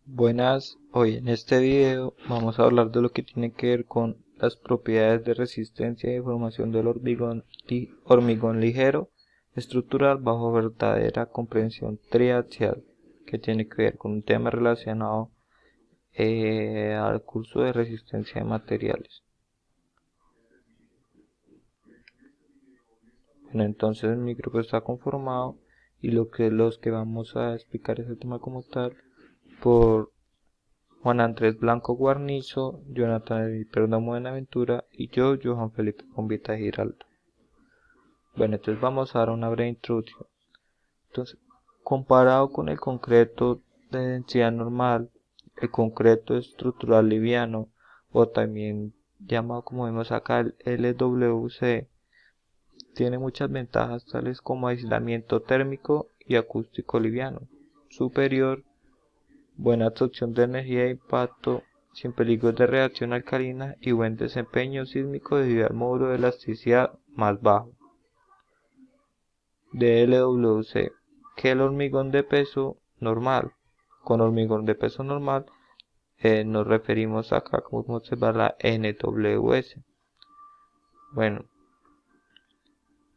Buenas, hoy en este video vamos a hablar de lo que tiene que ver con las propiedades de resistencia y formación del hormigón ligero estructural bajo verdadera comprensión triaxial, que tiene que ver con un tema relacionado al curso de resistencia de materiales. Bueno, entonces mi grupo está conformado y los que vamos a explicar ese tema como tal por Juan Andrés Blanco Guarnizo, Jonathan Eddy Perdomo Buenaventura y yo, Johan Felipe Convita Giraldo. Bueno, entonces vamos a dar una breve introducción. Entonces, comparado con el concreto de densidad normal, el concreto estructural liviano, o también llamado como vemos acá el LWC, tiene muchas ventajas tales como aislamiento térmico y acústico liviano, superior, buena absorción de energía de impacto, sin peligros de reacción alcalina y buen desempeño sísmico debido al módulo de elasticidad más bajo de LWC que el hormigón de peso normal. Con hormigón de peso normal nos referimos acá, como podemos observar, la NWS. Bueno,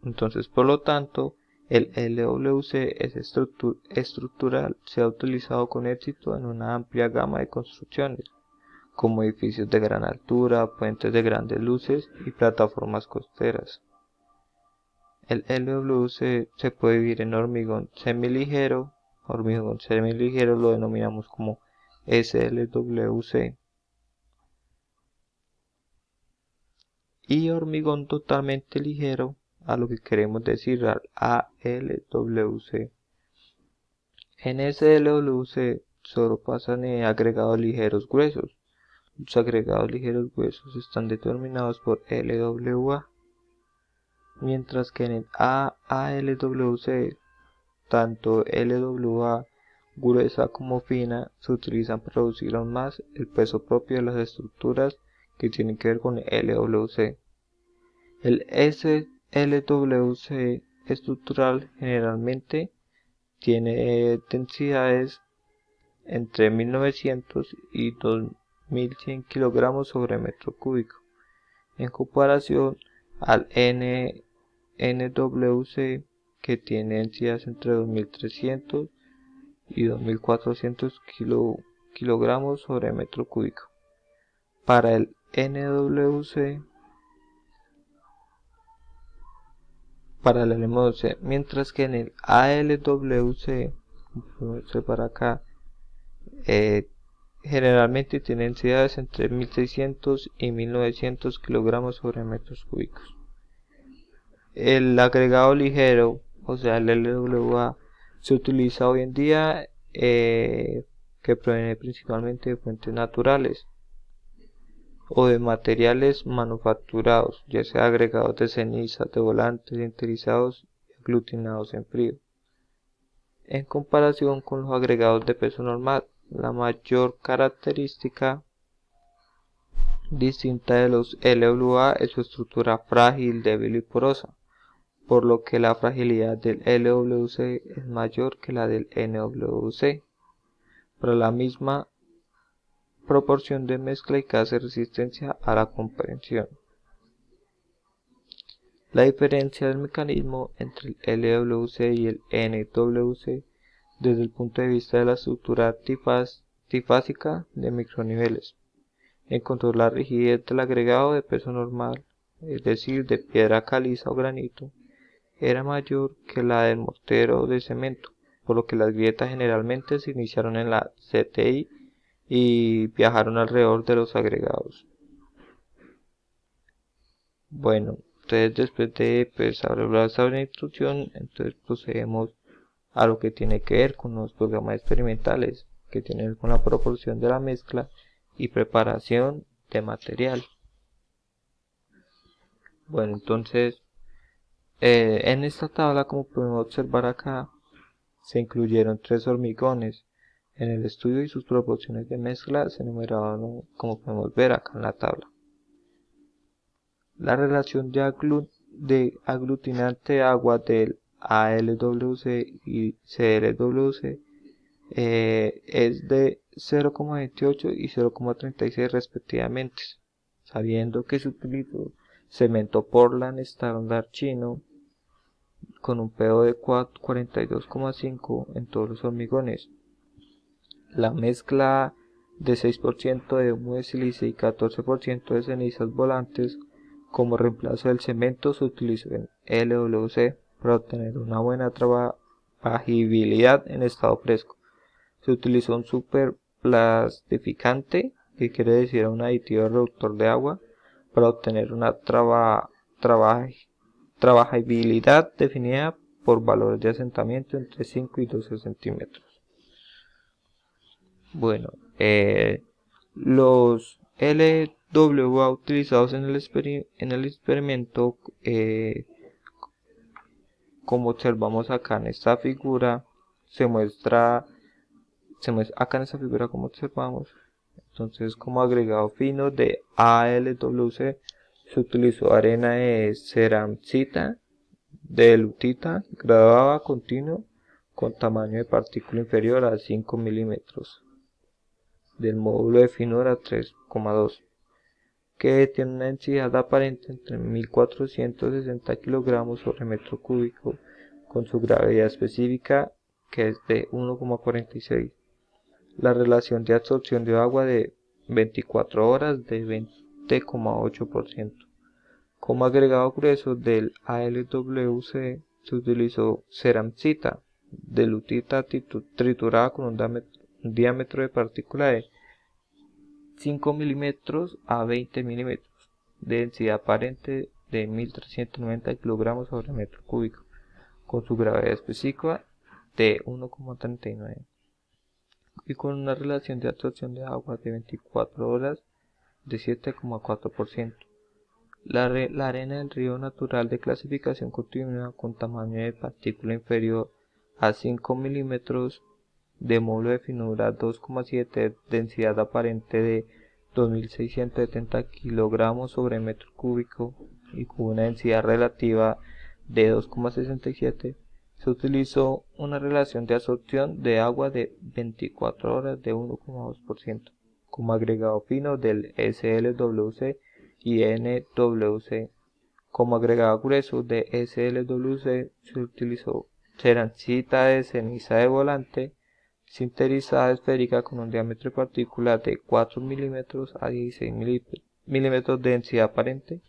entonces por lo tanto el LWC es estructural, se ha utilizado con éxito en una amplia gama de construcciones, como edificios de gran altura, puentes de grandes luces y plataformas costeras. El LWC se puede dividir en hormigón semiligero lo denominamos como SLWC, y hormigón totalmente ligero, a lo que queremos decir al ALWC. En SLWC solo pasan agregados ligeros gruesos. Los agregados ligeros gruesos están determinados por LWA, mientras que en el ALWC tanto LWA gruesa como fina se utilizan para reducir aún más el peso propio de las estructuras que tienen que ver con el LWC. El SLWC estructural generalmente tiene densidades entre 1900 y 2100 kilogramos sobre metro cúbico, en comparación al NWC, que tiene densidades entre 2300 y 2400 kilogramos sobre metro cúbico. Para el NWC, para el LMWC, mientras que en el ALWC, para acá, generalmente tiene densidades entre 1600 y 1900 kilogramos sobre metros cúbicos. El agregado ligero, o sea el LWA, se utiliza hoy en día, que proviene principalmente de fuentes naturales o de materiales manufacturados, ya sea agregados de cenizas, de volantes sinterizados y aglutinados en frío. En comparación con los agregados de peso normal, la mayor característica distinta de los LWA es su estructura frágil, débil y porosa, por lo que la fragilidad del LWC es mayor que la del NWC. Para la misma proporción de mezcla y que hace resistencia a la compresión. La diferencia del mecanismo entre el LWC y el NWC desde el punto de vista de la estructura trifásica de microniveles. Encontró la rigidez del agregado de peso normal, es decir, de piedra caliza o granito, era mayor que la del mortero de cemento, por lo que las grietas generalmente se iniciaron en la CTI y viajaron alrededor de los agregados. Bueno, entonces después de hablar sobre la instrucción, entonces procedemos a lo que tiene que ver con los programas experimentales, que tienen que ver con la proporción de la mezcla y preparación de material. Bueno, entonces en esta tabla, como podemos observar acá, se incluyeron 3 hormigones. En el estudio y sus proporciones de mezcla se enumeraron, como podemos ver acá en la tabla. La relación de aglutinante agua del ALWC y CLWC es de 0,28 y 0,36 respectivamente, sabiendo que se utilizó cemento Portland estándar chino con un pH de 42,5 en todos los hormigones. La mezcla de 6% de humo de silicio y 14% de cenizas volantes como reemplazo del cemento se utilizó en LWC para obtener una buena trabajabilidad en estado fresco. Se utilizó un superplastificante, que quiere decir un aditivo reductor de agua, para obtener una trabajabilidad definida por valores de asentamiento entre 5 y 12 centímetros. Bueno, los LWA utilizados en el experimento, como observamos acá en esta figura, acá en esta figura como observamos. Entonces, como agregado fino de ALWC se utilizó arena de ceramcita de lutita graduada continuo con tamaño de partícula inferior a 5 milímetros del módulo de finura 3,2, que tiene una densidad aparente entre 1460 kilogramos sobre metro cúbico, con su gravedad específica que es de 1,46. La relación de absorción de agua de 24 horas de 20,8%. Como agregado grueso del ALWC se utilizó ceramcita de lutita triturada con un diámetro de partícula de 5 milímetros a 20 milímetros, densidad aparente de 1390 kilogramos sobre metro cúbico, con su gravedad específica de 1,39 y con una relación de absorción de agua de 24 horas de 7,4%. La arena del río natural de clasificación continua con tamaño de partícula inferior a 5 milímetros, de módulo de finura 2,7, densidad aparente de 2670 kilogramos sobre metro cúbico y con una densidad relativa de 2,67, se utilizó una relación de absorción de agua de 24 horas de 1,2%, como agregado fino del SLWC y NWC. Como agregado grueso de SLWC se utilizó ceramcita de ceniza de volante sinterizada esférica con un diámetro de partícula de 4 milímetros a 16 milímetros de densidad aparente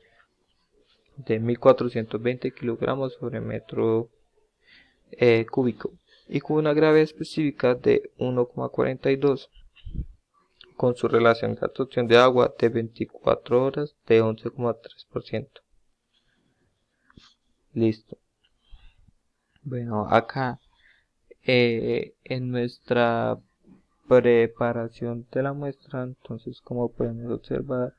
de 1420 kilogramos sobre metro cúbico y con una gravedad específica de 1,42, con su relación de absorción de agua de 24 horas de 11,3%. Listo. Bueno, acá en nuestra preparación de la muestra, entonces como podemos observar,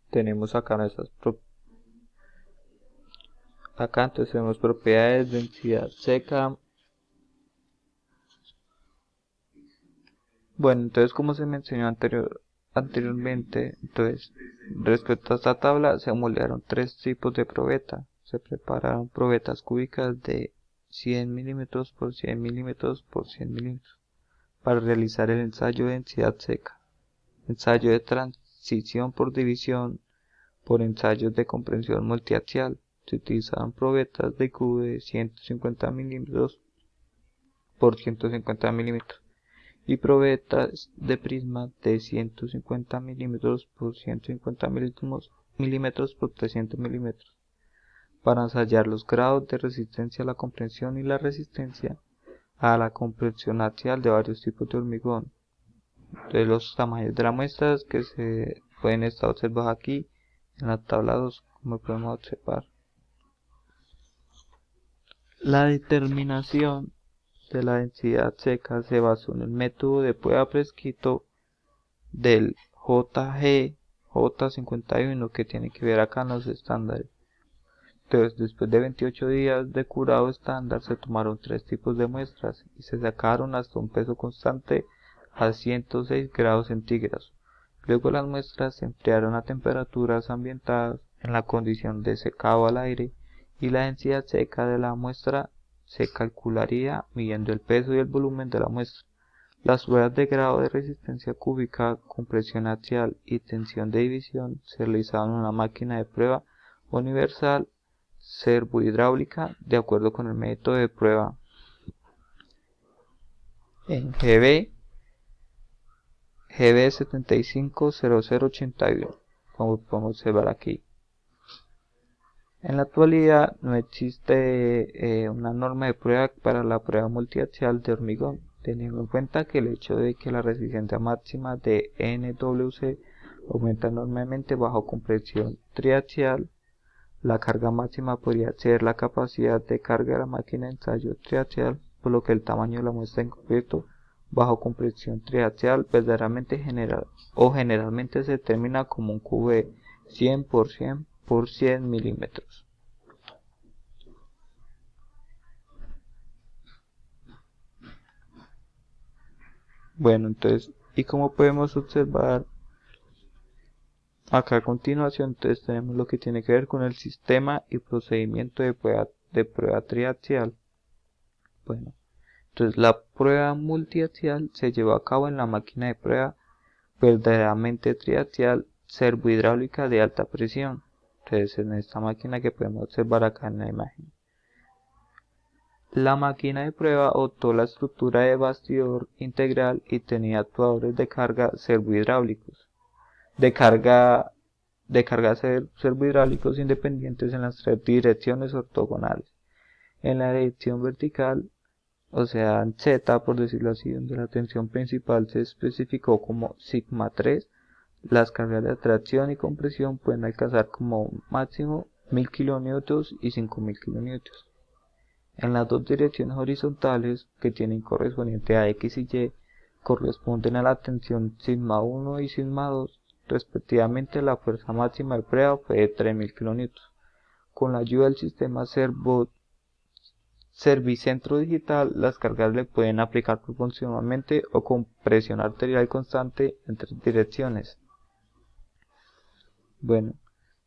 tenemos acá entonces tenemos propiedades, densidad seca. Bueno, entonces como se mencionó anteriormente, entonces respecto a esta tabla se moldearon tres tipos de probeta. Se prepararon probetas cúbicas de 100 milímetros por 100 milímetros por 100 milímetros para realizar el ensayo de densidad seca, ensayo de transición por división por ensayos de comprensión multiaxial. Se utilizaban probetas de cubo de 150 milímetros por 150 milímetros y probetas de prisma de 150 milímetros por 150 milímetros por 300 milímetros para ensayar los grados de resistencia a la compresión y la resistencia a la compresión axial de varios tipos de hormigón. Entonces los tamaños de las muestras que se pueden estar observados aquí en la tabla 2, como podemos observar. La determinación de la densidad seca se basó en el método de prueba prescrito del J51 que tiene que ver acá en los estándares. Entonces, después de 28 días de curado estándar, se tomaron tres tipos de muestras y se sacaron hasta un peso constante a 106 grados centígrados. Luego las muestras se enfriaron a temperaturas ambientadas en la condición de secado al aire y la densidad seca de la muestra se calcularía midiendo el peso y el volumen de la muestra. Las pruebas de grado de resistencia cúbica, compresión axial y tensión de división se realizaban en una máquina de prueba universal servohidráulica de acuerdo con el método de prueba en GB 750081, como podemos observar aquí. En la actualidad no existe una norma de prueba para la prueba multiaxial de hormigón, teniendo en cuenta que el hecho de que la resistencia máxima de NWC aumenta enormemente bajo compresión triaxial, la carga máxima podría ser la capacidad de carga de la máquina de ensayo triaxial, por lo que el tamaño de la muestra en concreto bajo compresión triaxial generalmente se determina como un cubo de 100 por 100 por 100 milímetros. Bueno, entonces, y como podemos observar acá a continuación, entonces tenemos lo que tiene que ver con el sistema y procedimiento de prueba triaxial. Bueno, entonces la prueba multiaxial se lleva a cabo en la máquina de prueba verdaderamente triaxial servohidráulica de alta presión. Entonces en esta máquina que podemos observar acá en la imagen. La máquina de prueba adoptó la estructura de bastidor integral y tenía actuadores de carga servohidráulicos. De carga servohidráulicos independientes en las tres direcciones ortogonales. En la dirección vertical, o sea en Z por decirlo así, donde la tensión principal se especificó como sigma 3, las cargas de atracción y compresión pueden alcanzar como máximo 1000 kN y 5000 kN. En las dos direcciones horizontales, que tienen correspondiente a X y Y, corresponden a la tensión sigma 1 y sigma 2, respectivamente. La fuerza máxima de prueba fue de 3000 kN. Con la ayuda del sistema Servicentro digital, las cargas le pueden aplicar proporcionalmente o con presión arterial constante en tres direcciones. Bueno,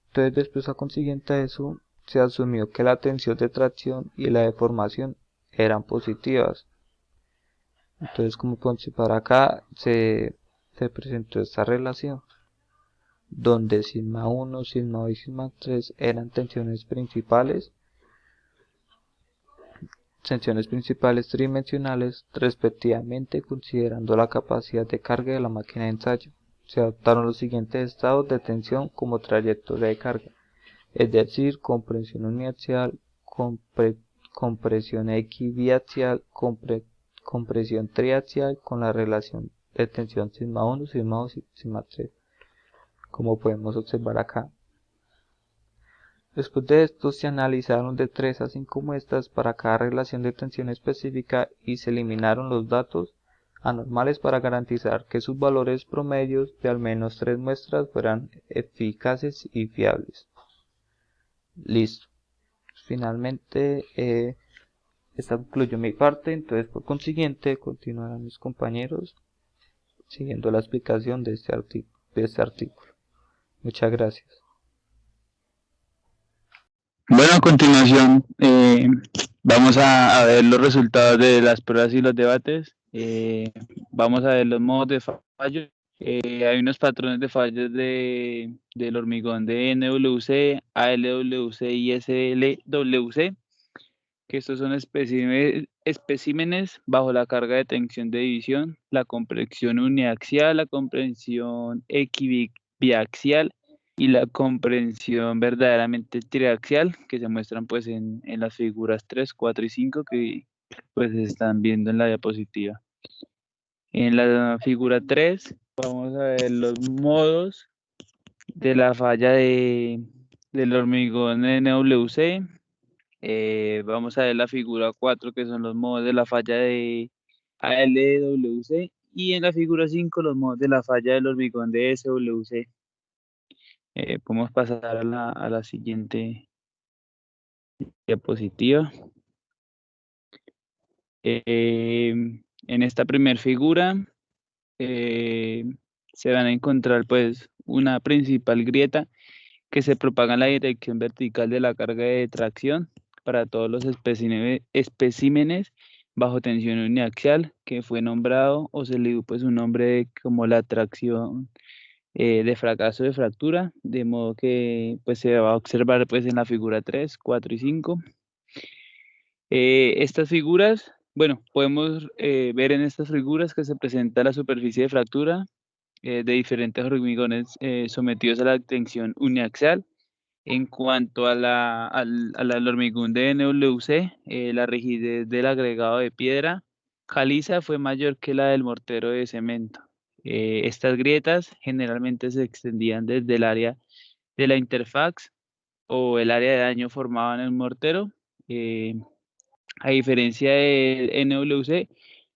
entonces después a consiguiente a eso, se asumió que la tensión de tracción y la deformación eran positivas. Entonces, como podemos observar acá, se presentó esta relación, donde sigma 1, sigma 2 y sigma 3 eran tensiones principales tridimensionales, respectivamente, considerando la capacidad de carga de la máquina de ensayo. Se adoptaron los siguientes estados de tensión como trayectoria de carga, es decir, compresión uniaxial, compresión equibiaxial, compresión triaxial, con la relación de tensión sigma 1, sigma 2 y sigma 3, como podemos observar acá. Después de esto se analizaron de 3 a 5 muestras para cada relación de tensión específica y se eliminaron los datos anormales para garantizar que sus valores promedios de al menos 3 muestras fueran eficaces y fiables. Listo. Finalmente, esta concluyó mi parte, entonces por consiguiente continuarán mis compañeros siguiendo la explicación de este artículo. Muchas gracias. Bueno, a continuación vamos a ver los resultados de las pruebas y los debates. Vamos a ver los modos de fallo. Hay unos patrones de fallos del hormigón de NWC, ALWC y SLWC, que estos son especímenes bajo la carga de tensión de división, la compresión uniaxial, la compresión equibiaxial y la comprensión verdaderamente triaxial, que se muestran pues en las figuras 3, 4 y 5 que pues se están viendo en la diapositiva. En la figura 3 vamos a ver los modos de la falla del hormigón NWC. Vamos a ver la figura 4 que son los modos de la falla de ALWC y en la figura 5 los modos de la falla del hormigón de SWC. Podemos pasar a la siguiente diapositiva. En esta primera figura se van a encontrar pues una principal grieta que se propaga en la dirección vertical de la carga de tracción, para todos los especímenes bajo tensión uniaxial, que fue nombrado o se le dio pues un nombre como la tracción de fracaso de fractura, de modo que pues se va a observar pues en la figura 3, 4 y 5. Estas figuras, bueno, podemos ver en estas figuras que se presenta la superficie de fractura de diferentes hormigones sometidos a la tensión uniaxial. En cuanto a al hormigón de NWC, la rigidez del agregado de piedra caliza fue mayor que la del mortero de cemento. Estas grietas generalmente se extendían desde el área de la interfaz o el área de daño formado en el mortero. Eh, a diferencia del NWC,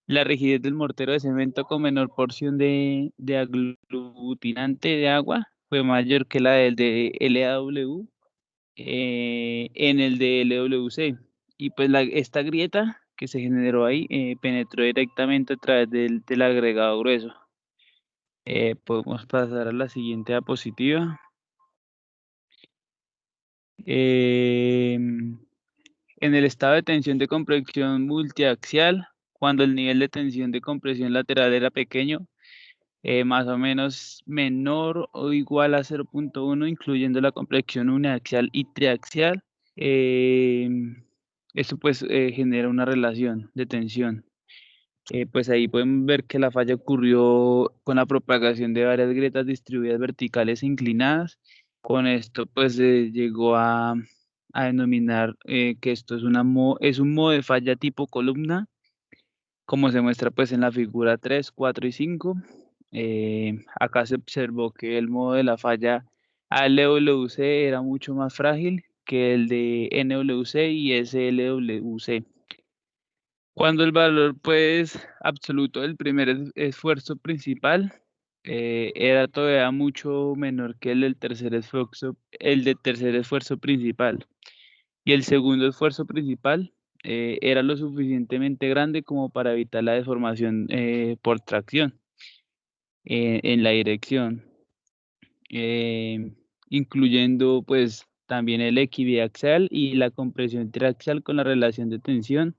la rigidez del mortero de cemento con menor porción de aglutinante de agua fue mayor que la del de LAW en el de LWC. Y pues esta grieta que se generó ahí penetró directamente a través del agregado grueso. Podemos pasar a la siguiente diapositiva. En el estado de tensión de compresión multiaxial, cuando el nivel de tensión de compresión lateral era pequeño, más o menos menor o igual a 0.1, incluyendo la compresión uniaxial y triaxial, eh, esto pues genera una relación de tensión. Pues ahí pueden ver que la falla ocurrió con la propagación de varias grietas distribuidas verticales e inclinadas. Con esto pues llegó a denominar que esto es, es un modo de falla tipo columna, como se muestra pues en la figura 3, 4 y 5. Acá se observó que el modo de la falla ALWC era mucho más frágil que el de NWC y SLWC. Cuando el valor pues absoluto del primer esfuerzo principal era todavía mucho menor que el del tercer esfuerzo principal. Y el segundo esfuerzo principal era lo suficientemente grande como para evitar la deformación por tracción en la dirección, eh, incluyendo pues también el equibiaxial y la compresión triaxial con la relación de tensión,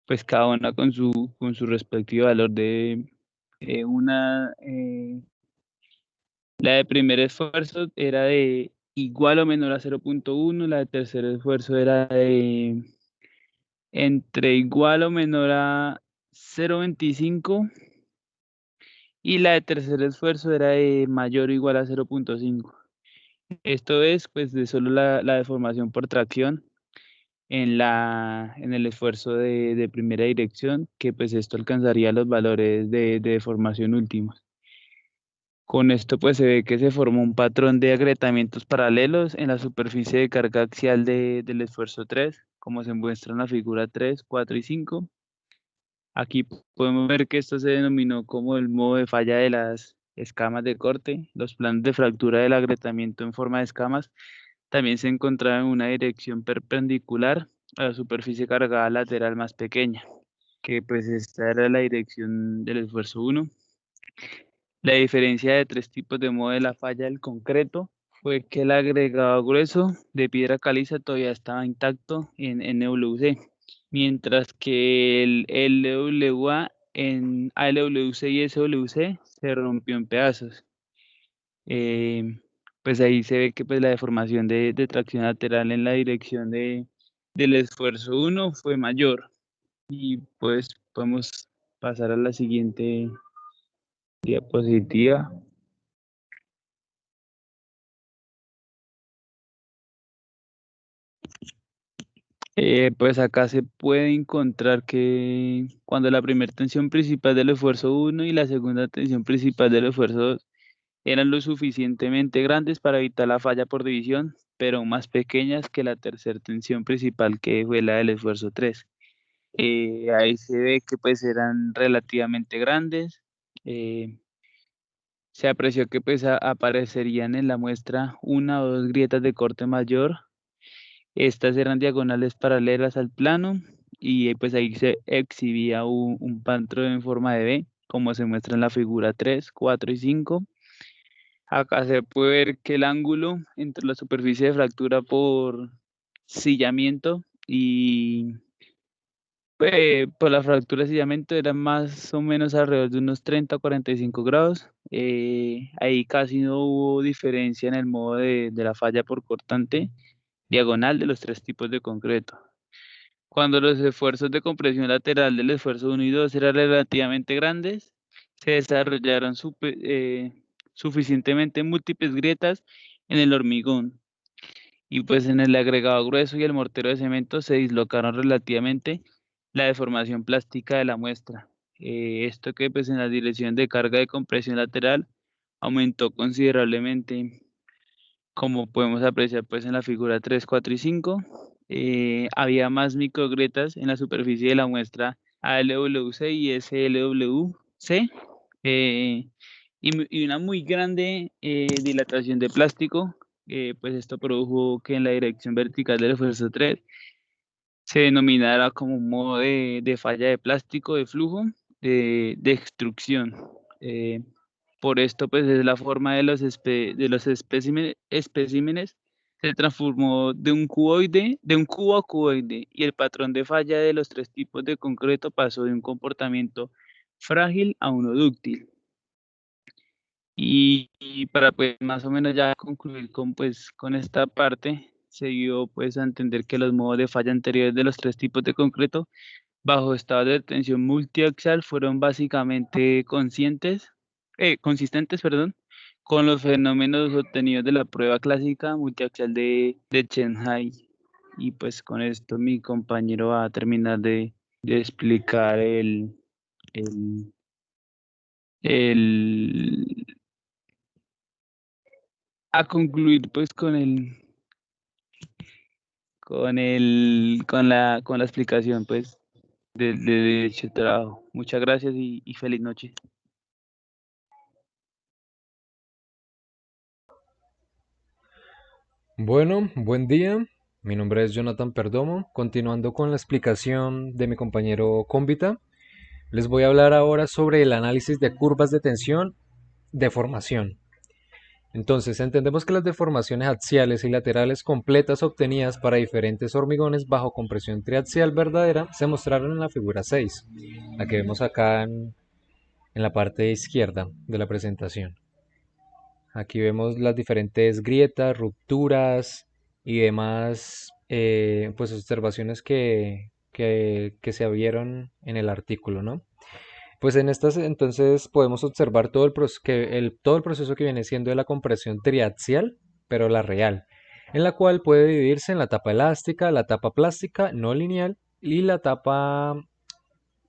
pues cada una con su respectivo valor de la de primer esfuerzo era de igual o menor a 0.1, la de tercer esfuerzo era de entre igual o menor a 0.25 y la de tercer esfuerzo era de mayor o igual a 0.5. Esto es pues de solo la deformación por tracción en el esfuerzo de primera dirección, que pues esto alcanzaría los valores de deformación últimos. Con esto pues se ve que se formó un patrón de agrietamientos paralelos en la superficie de carga axial del esfuerzo 3, como se muestra en la figura 3, 4 y 5. Aquí podemos ver que esto se denominó como el modo de falla de las escamas de corte. Los planos de fractura del agrietamiento en forma de escamas también se encontraban en una dirección perpendicular a la superficie cargada lateral más pequeña, que pues esta era la dirección del esfuerzo 1. La diferencia de tres tipos de modo de la falla del concreto fue que el agregado grueso de piedra caliza todavía estaba intacto en NWC, mientras que el LWA en ALWC y SWC se rompió en pedazos. Pues ahí se ve que pues la deformación de tracción lateral en la dirección del esfuerzo 1 fue mayor. Y pues podemos pasar a la siguiente diapositiva. Pues acá se puede encontrar que cuando la primera tensión principal del esfuerzo 1 y la segunda tensión principal del esfuerzo 2 eran lo suficientemente grandes para evitar la falla por división, pero más pequeñas que la tercera tensión principal que fue la del esfuerzo 3. Ahí se ve que pues eran relativamente grandes. eh, Se apreció que pues aparecerían en la muestra una o dos grietas de corte mayor. Estas eran diagonales paralelas al plano y pues ahí se exhibía un patrón en forma de V, como se muestra en la figura 3, 4 y 5. Acá se puede ver que el ángulo entre la superficie de fractura por sillamiento y por la fractura de sellamiento era más o menos alrededor de unos 30 o 45 grados. Ahí casi no hubo diferencia en el modo de la falla por cortante diagonal de los tres tipos de concreto. Cuando los esfuerzos de compresión lateral del esfuerzo 1 y 2 eran relativamente grandes, se desarrollaron suficientemente múltiples grietas en el hormigón y pues en el agregado grueso y el mortero de cemento se dislocaron relativamente la deformación plástica de la muestra. Esto que pues en la dirección de carga de compresión lateral aumentó considerablemente, como podemos apreciar pues en la figura 3, 4 y 5. Había más microgrietas en la superficie de la muestra ALWC y SLWC, eh, y una muy grande dilatación de plástico. Pues esto produjo que en la dirección vertical del esfuerzo 3 se denominara como un modo de falla de plástico de flujo de extrusión. Eh, por esto, pues es la forma de los especímenes se transformó de un cubo a cuboide, y el patrón de falla de los tres tipos de concreto pasó de un comportamiento frágil a uno dúctil. Y para pues más o menos ya concluir con esta parte, se dio pues a entender que los modos de falla anteriores de los tres tipos de concreto bajo estado de tensión multiaxial fueron básicamente consistentes, perdón, con los fenómenos obtenidos de la prueba clásica multiaxial de Shanghai. Y pues con esto mi compañero va a terminar de explicar el, el, a concluir pues con la explicación pues de dicho trabajo. Muchas gracias y feliz noche. Bueno, buen día. Mi nombre es Jonathan Perdomo. Continuando con la explicación de mi compañero Cómbita, les voy a hablar ahora sobre el análisis de curvas de tensión, deformación. Entonces, entendemos que las deformaciones axiales y laterales completas obtenidas para diferentes hormigones bajo compresión triaxial verdadera se mostraron en la figura 6, la que vemos acá en la parte izquierda de la presentación. Aquí vemos las diferentes grietas, rupturas y demás pues observaciones que se vieron en el artículo, ¿no? Pues en estas entonces podemos observar todo el proceso que viene siendo de la compresión triaxial, pero la real, en la cual puede dividirse en la tapa elástica, la tapa plástica no lineal y la tapa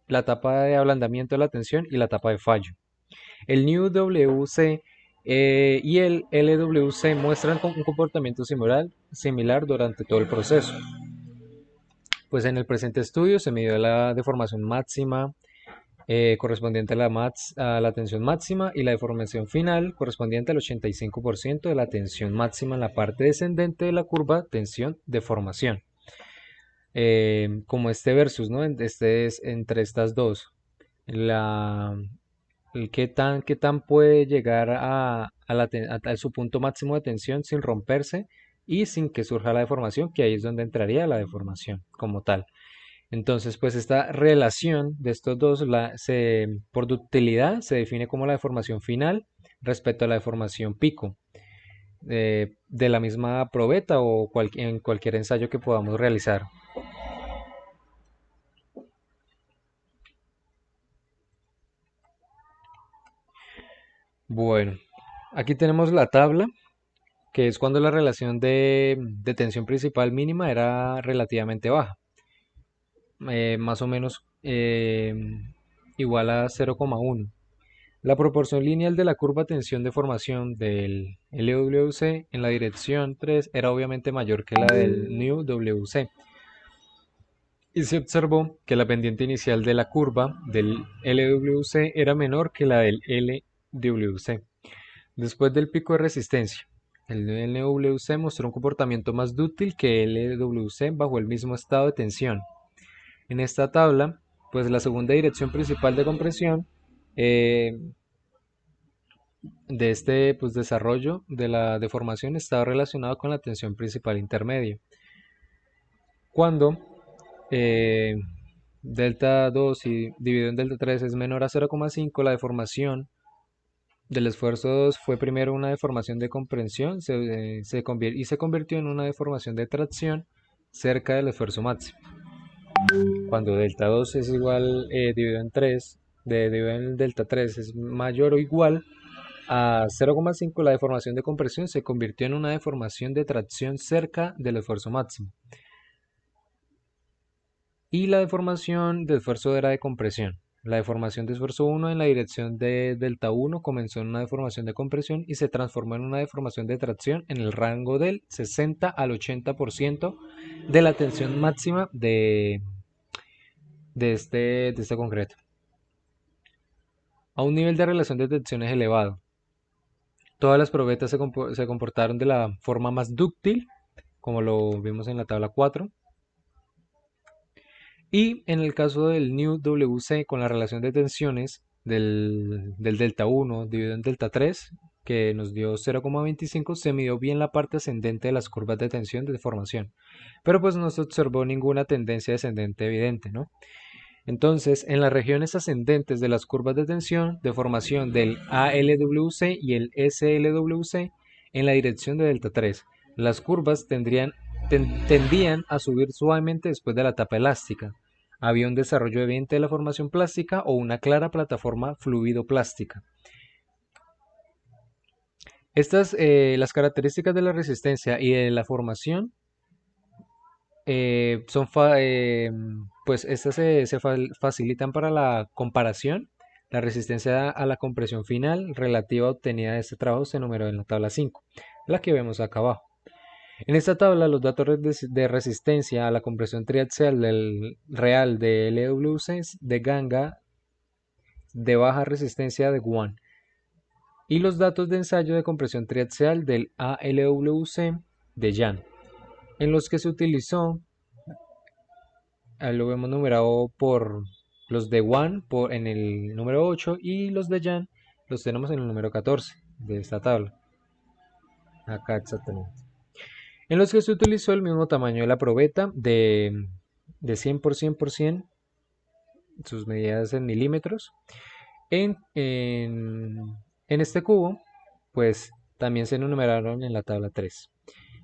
de ablandamiento de la tensión y la tapa de fallo. El New WC y el LWC muestran un comportamiento similar durante todo el proceso. Pues en el presente estudio se midió la deformación máxima correspondiente a la tensión máxima y la deformación final correspondiente al 85% de la tensión máxima en la parte descendente de la curva tensión-deformación. Como este versus, ¿no? Este es entre estas dos. La, qué tan puede llegar a su punto máximo de tensión sin romperse y sin que surja la deformación, que ahí es donde entraría la deformación como tal. Entonces, pues esta relación de estos dos, por ductilidad, se define como la deformación final respecto a la deformación pico, de la misma probeta o en cualquier ensayo que podamos realizar. Bueno, aquí tenemos la tabla, que es cuando la relación de tensión principal mínima era relativamente baja, más o menos igual a 0,1. La proporción lineal de la curva tensión deformación del LWC en la dirección 3 era obviamente mayor que la del New WC, y se observó que la pendiente inicial de la curva del LWC era menor que la del LWC. Después del pico de resistencia, el LWC mostró un comportamiento más dúctil que el LWC bajo el mismo estado de tensión. En esta tabla, pues la segunda dirección principal de compresión eh, de este pues, desarrollo de la deformación estaba relacionado con la tensión principal intermedia. Cuando eh, delta 2 y dividido en delta 3 es menor a 0,5, la deformación del esfuerzo 2 fue primero una deformación de comprensión y se convirtió en una deformación de tracción cerca del esfuerzo máximo. Cuando delta 2 es igual dividido en 3, dividido en delta 3 es mayor o igual a 0,5, la deformación de compresión se convirtió en una deformación de tracción cerca del esfuerzo máximo. Y la deformación de esfuerzo era de compresión. La deformación de esfuerzo 1 en la dirección de delta 1 comenzó en una deformación de compresión y se transformó en una deformación de tracción en el rango del 60 al 80% de la tensión máxima de este concreto. A un nivel de relación de tensiones elevado, todas las probetas se comportaron de la forma más dúctil, como lo vimos en la tabla 4. Y en el caso del new WC con la relación de tensiones del delta 1 dividido en delta 3, que nos dio 0,25, se midió bien la parte ascendente de las curvas de tensión de deformación. Pero pues no se observó ninguna tendencia descendente evidente, ¿no? Entonces, en las regiones ascendentes de las curvas de tensión de formación del ALWC y el SLWC en la dirección de delta 3, las curvas tendían a subir suavemente después de la etapa elástica. Había un desarrollo evidente de la formación plástica o una clara plataforma fluidoplástica. Las características de la resistencia y de la formación pues estas se facilitan para la comparación. La resistencia a la compresión final relativa obtenida de este trabajo se enumeró en la tabla 5, la que vemos acá abajo. En esta tabla los datos de resistencia a la compresión triaxial del real de LWC de ganga de baja resistencia de Guan y los datos de ensayo de compresión triaxial del ALWC de Yan, en los que se utilizó, lo hemos numerado por los de Wan en el número 8 y los de Yan los tenemos en el número 14 de esta tabla. Acá exactamente. En los que se utilizó el mismo tamaño de la probeta de 100 por 100 por 100, sus medidas en milímetros. En este cubo, pues también se enumeraron en la tabla 3.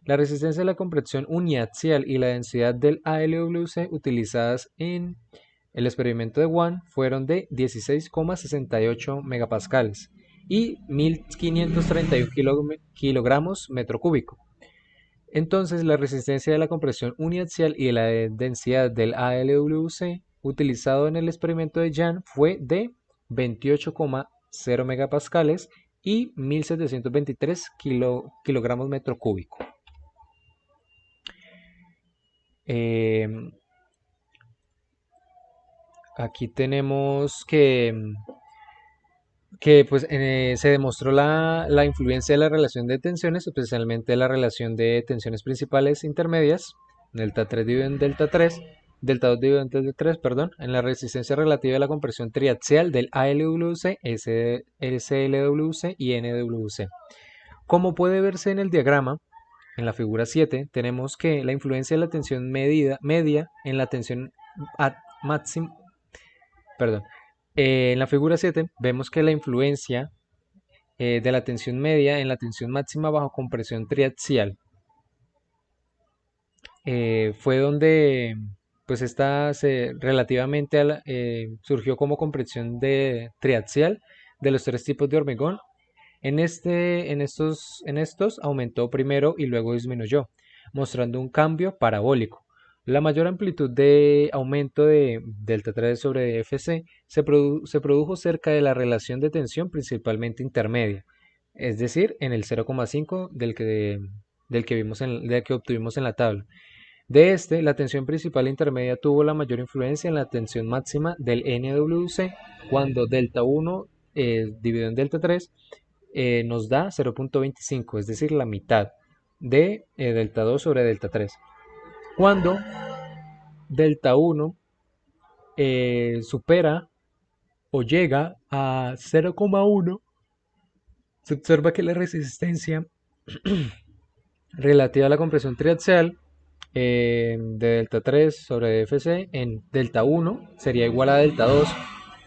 La resistencia de la compresión uniaxial y la densidad del ALWC utilizadas en el experimento de Wan fueron de 16,68 megapascales y 1531 kilogramos metro cúbico. Entonces, la resistencia de la compresión uniaxial y la densidad del ALWC utilizado en el experimento de Yan fue de 28,0 megapascales y 1723 kilogramos metro cúbico. Aquí tenemos que pues, se demostró la influencia de la relación de tensiones, especialmente la relación de tensiones principales intermedias, delta 3 dividido en delta 3, delta 2 dividido en delta 3, perdón, en la resistencia relativa de la compresión triaxial del ALWC, SLWC y NWC. Como puede verse en el diagrama, en la figura 7, tenemos que la influencia de la tensión media en la tensión máxima, perdón, en la figura 7 vemos que la influencia de la tensión media en la tensión máxima bajo compresión triaxial fue donde pues esta relativamente surgió como compresión triaxial de los tres tipos de hormigón. En estos aumentó primero y luego disminuyó, mostrando un cambio parabólico. La mayor amplitud de aumento de delta 3 sobre FC se produjo cerca de la relación de tensión principalmente intermedia, es decir, en el 0,5 del que obtuvimos en la tabla. De la tensión principal intermedia tuvo la mayor influencia en la tensión máxima del NWC, cuando delta 1 dividido en delta 3 nos da 0,25, es decir, la mitad de delta 2 sobre delta 3. Cuando delta 1 supera o llega a 0,1, se observa que la resistencia relativa a la compresión triaxial de delta 3 sobre FC en delta 1 sería igual a delta 2,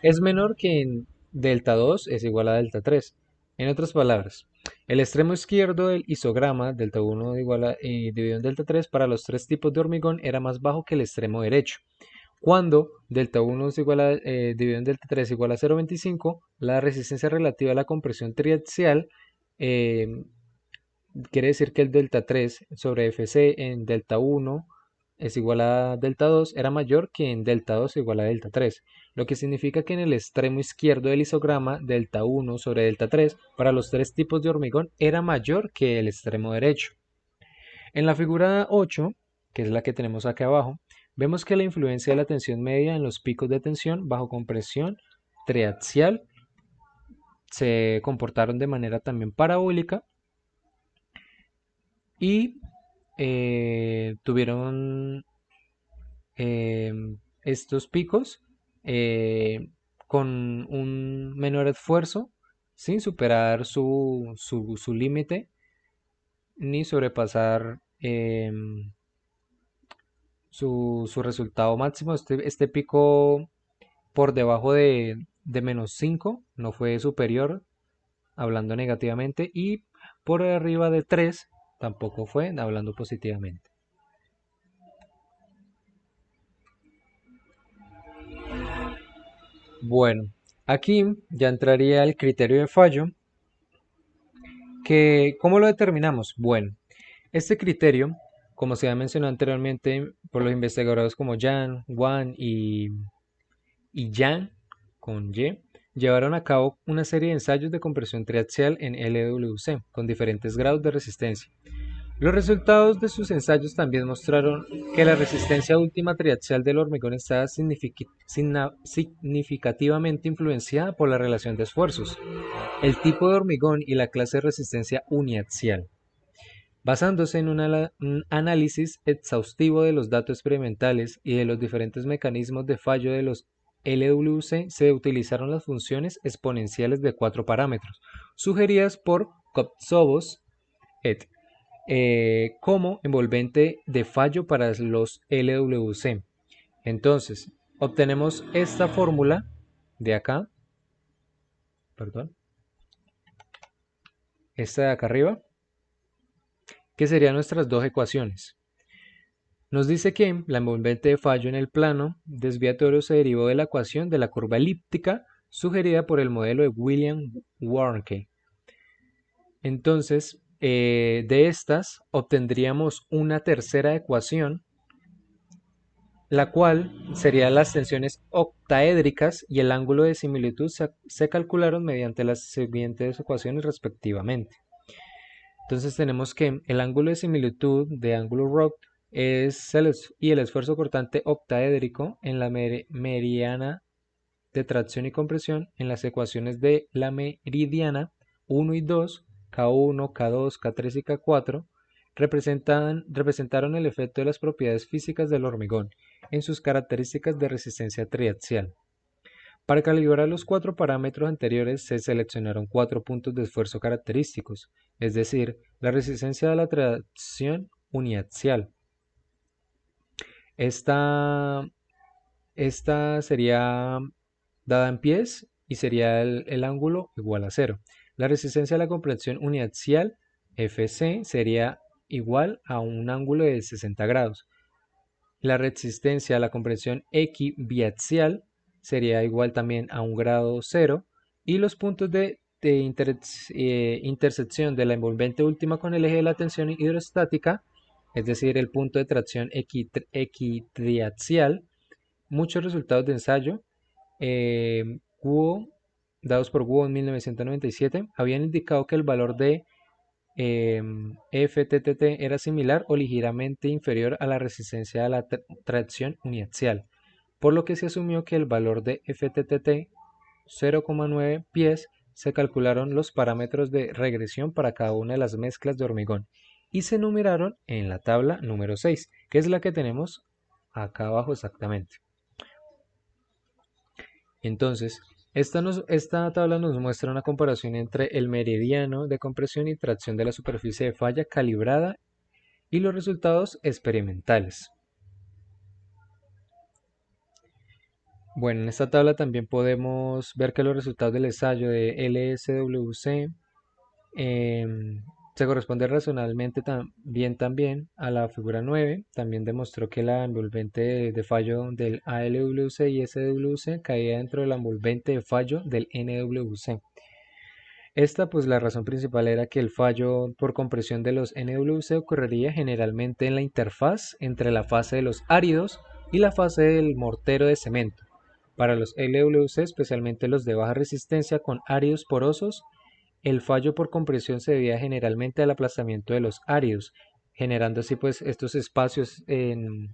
es menor que en delta 2 es igual a delta 3. En otras palabras, el extremo izquierdo del isograma delta 1 igual a, dividido en delta 3 para los tres tipos de hormigón era más bajo que el extremo derecho. Cuando delta 1 es igual a, dividido en delta 3 igual a 0,25, la resistencia relativa a la compresión triaxial eh, quiere decir que el delta 3 sobre FC en delta 1 es igual a delta 2 era mayor que en delta 2 igual a delta 3, lo que significa que en el extremo izquierdo del isograma delta 1 sobre delta 3 para los tres tipos de hormigón era mayor que el extremo derecho. En la figura 8, que es la que tenemos acá abajo, vemos que la influencia de la tensión media en los picos de tensión bajo compresión triaxial se comportaron de manera también parabólica y tuvieron eh, estos picos eh, con un menor esfuerzo sin superar su límite ni sobrepasar su resultado máximo. Este pico por debajo de menos 5 no fue superior, hablando negativamente, y por arriba de 3 tampoco fue, hablando positivamente. Bueno, aquí ya entraría el criterio de fallo, que ¿cómo lo determinamos? Bueno, este criterio, como se ha mencionado anteriormente por los investigadores como Jan, Wan y Jan, con Y, llevaron a cabo una serie de ensayos de compresión triaxial en LWC con diferentes grados de resistencia. Los resultados de sus ensayos también mostraron que la resistencia última triaxial del hormigón estaba significativamente influenciada por la relación de esfuerzos, el tipo de hormigón y la clase de resistencia uniaxial. Basándose en un análisis exhaustivo de los datos experimentales y de los diferentes mecanismos de fallo de los LWC, se utilizaron las funciones exponenciales de 4 parámetros, sugeridas por Koptsovos et como envolvente de fallo para los LWC. Entonces, obtenemos esta fórmula de acá, perdón, esta de acá arriba, que serían nuestras dos ecuaciones. Nos dice que la envolvente de fallo en el plano desviatorio se derivó de la ecuación de la curva elíptica sugerida por el modelo de William Warnke. Entonces, de estas obtendríamos una tercera ecuación, la cual serían las tensiones octaédricas y el ángulo de similitud se calcularon mediante las siguientes ecuaciones respectivamente. Entonces tenemos que el ángulo de similitud de ángulo ROC y el esfuerzo cortante octaédrico en la meridiana de tracción y compresión en las ecuaciones de la meridiana 1 y 2, K1, K2, K3 y K4 representaron el efecto de las propiedades físicas del hormigón en sus características de resistencia triaxial. Para calibrar los 4 parámetros anteriores se seleccionaron 4 puntos de esfuerzo característicos, es decir, la resistencia de la tracción uniaxial. Esta sería dada en pies y sería el ángulo igual a 0. La resistencia a la compresión uniaxial, Fc, sería igual a un ángulo de 60 grados. La resistencia a la compresión equibiaxial sería igual también a un grado 0. Y los puntos de intersección de la envolvente última con el eje de la tensión hidrostática, es decir, el punto de tracción equitriaxial. Muchos resultados de ensayo dados por Guo en 1997 habían indicado que el valor de FTTT era similar o ligeramente inferior a la resistencia a la tracción uniaxial, por lo que se asumió que el valor de FTTT 0,9 pies se calcularon los parámetros de regresión para cada una de las mezclas de hormigón y se numeraron en la tabla número 6, que es la que tenemos acá abajo exactamente. Entonces, esta tabla nos muestra una comparación entre el meridiano de compresión y tracción de la superficie de falla calibrada y los resultados experimentales. Bueno, en esta tabla también podemos ver que los resultados del ensayo de LSWC se corresponde razonablemente también a la figura 9. También demostró que la envolvente de fallo del ALWC y SWC caía dentro de la envolvente de fallo del NWC. Esta, pues la razón principal era que el fallo por compresión de los NWC ocurriría generalmente en la interfaz entre la fase de los áridos y la fase del mortero de cemento. Para los LWC, especialmente los de baja resistencia con áridos porosos, el fallo por compresión se debía generalmente al aplastamiento de los áridos, generando así pues estos espacios en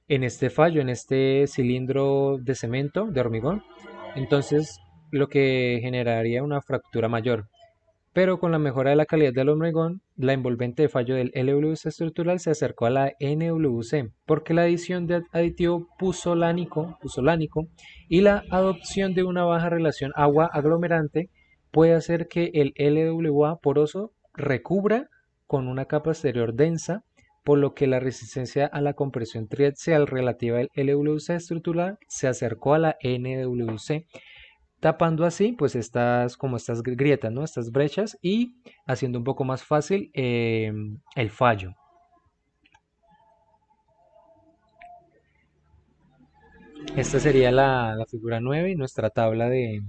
este fallo, en este cilindro de cemento, de hormigón. Entonces, lo que generaría una fractura mayor. Pero con la mejora de la calidad del hormigón, la envolvente de fallo del LWC estructural se acercó a la NWC, porque la adición de aditivo puzolánico y la adopción de una baja relación agua aglomerante puede hacer que el LWA poroso recubra con una capa exterior densa, por lo que la resistencia a la compresión triaxial relativa al LWC estructural se acercó a la NWC, tapando así pues estas grietas, ¿no? Estas brechas, y haciendo un poco más fácil el fallo. Esta sería la figura 9 y nuestra tabla de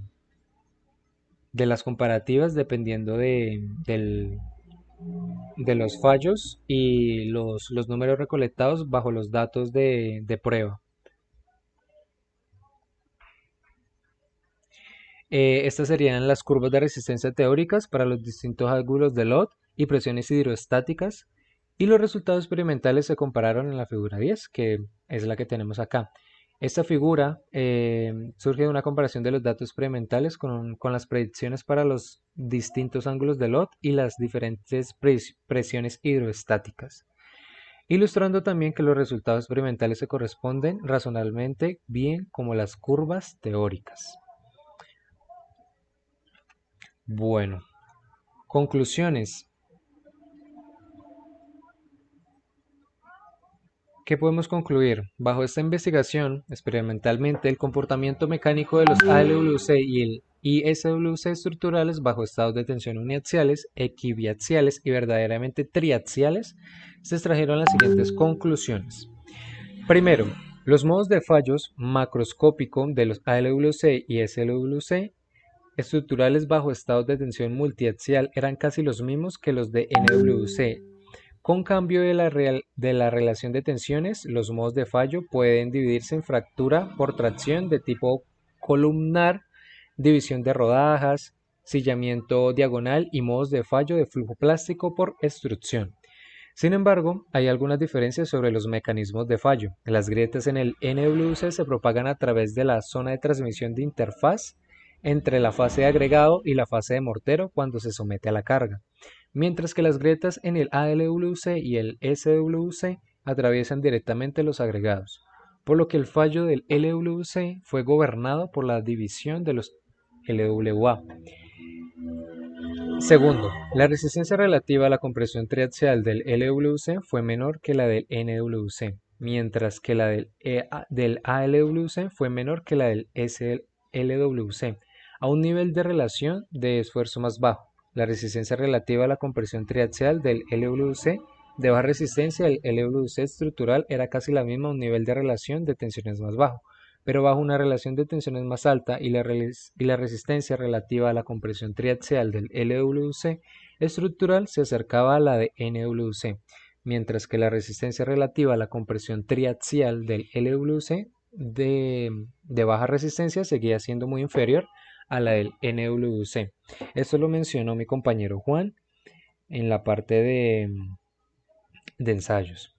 las comparativas dependiendo de los fallos y los números recolectados bajo los datos de prueba. Estas serían las curvas de resistencia teóricas para los distintos ángulos de LOT y presiones hidroestáticas, y los resultados experimentales se compararon en la figura 10, que es la que tenemos acá. Esta figura surge de una comparación de los datos experimentales con las predicciones para los distintos ángulos de LOT y las diferentes presiones hidroestáticas, ilustrando también que los resultados experimentales se corresponden razonablemente bien como las curvas teóricas. Bueno, conclusiones. ¿Qué podemos concluir? Bajo esta investigación, experimentalmente, el comportamiento mecánico de los ALWC y el ISWC estructurales bajo estados de tensión uniaxiales, equibiaxiales y verdaderamente triaxiales se extrajeron las siguientes conclusiones. Primero, los modos de fallos macroscópico de los ALWC y SLWC estructurales bajo estados de tensión multiaxial eran casi los mismos que los de NWC. Con cambio de la relación de tensiones, los modos de fallo pueden dividirse en fractura por tracción de tipo columnar, división de rodajas, sillamiento diagonal y modos de fallo de flujo plástico por extrusión. Sin embargo, hay algunas diferencias sobre los mecanismos de fallo. Las grietas en el NWC se propagan a través de la zona de transmisión de interfaz entre la fase de agregado y la fase de mortero cuando se somete a la carga, mientras que las grietas en el ALWC y el SWC atraviesan directamente los agregados, por lo que el fallo del LWC fue gobernado por la división de los LWA. Segundo, la resistencia relativa a la compresión triaxial del LWC fue menor que la del NWC, mientras que la del ALWC fue menor que la del SLWC, a un nivel de relación de esfuerzo más bajo. La resistencia relativa a la compresión triaxial del LWC de baja resistencia del LWC estructural era casi la misma a un nivel de relación de tensiones más bajo, pero bajo una relación de tensiones más alta, y la resistencia relativa a la compresión triaxial del LWC estructural se acercaba a la de NWC, mientras que la resistencia relativa a la compresión triaxial del LWC de baja resistencia seguía siendo muy inferior a la del NWC. Esto lo mencionó mi compañero Juan en la parte de ensayos.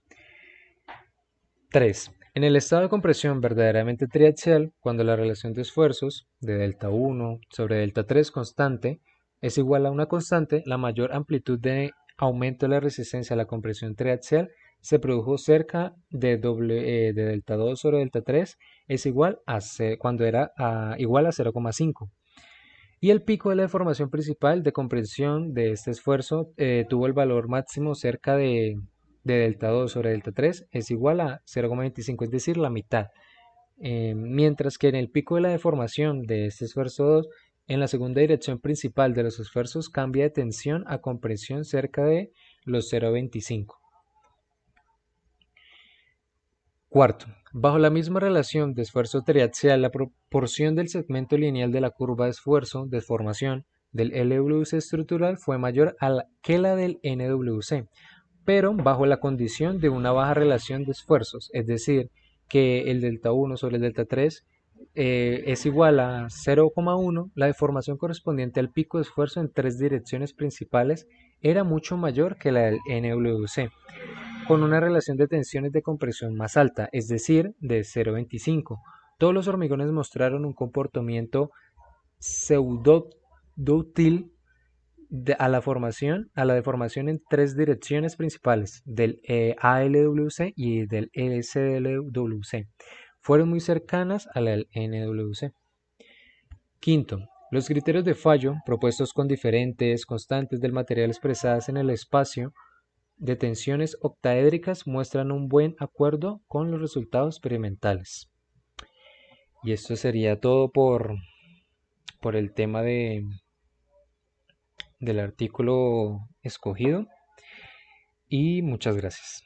3. En el estado de compresión verdaderamente triaxial, cuando la relación de esfuerzos de delta 1 sobre delta 3 constante es igual a una constante, la mayor amplitud de aumento de la resistencia a la compresión triaxial se produjo cerca de delta 2 sobre delta 3 es igual a cuando era igual a 0,5. Y el pico de la deformación principal de comprensión de este esfuerzo tuvo el valor máximo cerca de de delta 2 sobre delta 3 es igual a 0,25, es decir, la mitad. Mientras que en el pico de la deformación de este esfuerzo 2, en la segunda dirección principal de los esfuerzos cambia de tensión a compresión cerca de los 0,25. Cuarto, bajo la misma relación de esfuerzo triaxial, la proporción del segmento lineal de la curva de esfuerzo de deformación del LWC estructural fue mayor que la del NWC, pero bajo la condición de una baja relación de esfuerzos, es decir, que el delta 1 sobre el delta 3 es igual a 0,1, la deformación correspondiente al pico de esfuerzo en tres direcciones principales era mucho mayor que la del NWC, con una relación de tensiones de compresión más alta, es decir, de 0,25. Todos los hormigones mostraron un comportamiento pseudodúctil a la deformación en tres direcciones principales, del ALWC y del SLWC. Fueron muy cercanas a la del NWC. Quinto, los criterios de fallo, propuestos con diferentes constantes del material expresadas en el espacio de tensiones octaédricas, muestran un buen acuerdo con los resultados experimentales. Y esto sería todo por el tema del artículo escogido. Y muchas gracias.